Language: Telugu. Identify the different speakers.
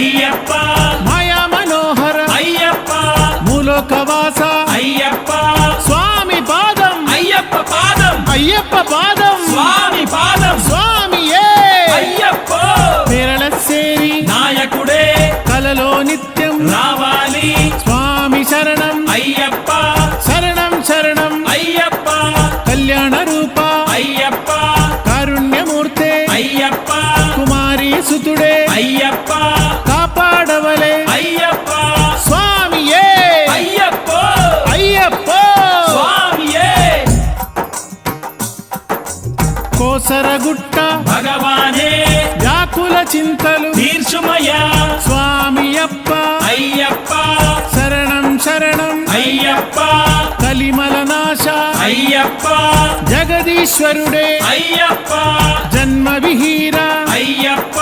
Speaker 1: అయ్యప్ప
Speaker 2: మాయా మనోహర
Speaker 1: అయ్యప్ప
Speaker 2: మూలోకవాస
Speaker 1: అయ్యప్ప
Speaker 2: స్వామి పాదం
Speaker 1: అయ్యప్ప పాదం
Speaker 2: అయ్యప్ప పాదం
Speaker 1: స్వామి పాదం
Speaker 2: స్వామియే
Speaker 1: అయ్యప్ప
Speaker 2: పేరళస్సేరి
Speaker 1: నాయకుడే
Speaker 2: కలలో నిత్యం
Speaker 1: రావాలి
Speaker 2: స్వామి శరణం
Speaker 1: అయ్యప్ప
Speaker 2: శరణం శరణం
Speaker 1: అయ్యప్ప
Speaker 2: కళ్యాణ రూప
Speaker 1: అయ్యప్ప
Speaker 2: కారుణ్యమూర్తే
Speaker 1: అయ్యప్ప
Speaker 2: కుమారి సుతుడే
Speaker 1: అయ్యప్ప
Speaker 2: కాపాడవలే
Speaker 1: అయ్యప్ప
Speaker 2: స్వామియే
Speaker 1: అయ్యప్ప
Speaker 2: అయ్యప్ప
Speaker 1: స్వామియే
Speaker 2: కోసరగుట్ట
Speaker 1: భగవానే
Speaker 2: వ్యాకుల చింతలు
Speaker 1: తీర్చుమయ్యా
Speaker 2: స్వామియప్ప
Speaker 1: అయ్యప్ప
Speaker 2: శరణం శరణం
Speaker 1: అయ్యప్ప
Speaker 2: కలిమల నాశ
Speaker 1: అయ్యప్ప
Speaker 2: జగదీశ్వరుడే
Speaker 1: అయ్యప్ప
Speaker 2: జన్మ విహీర
Speaker 1: అయ్యప్ప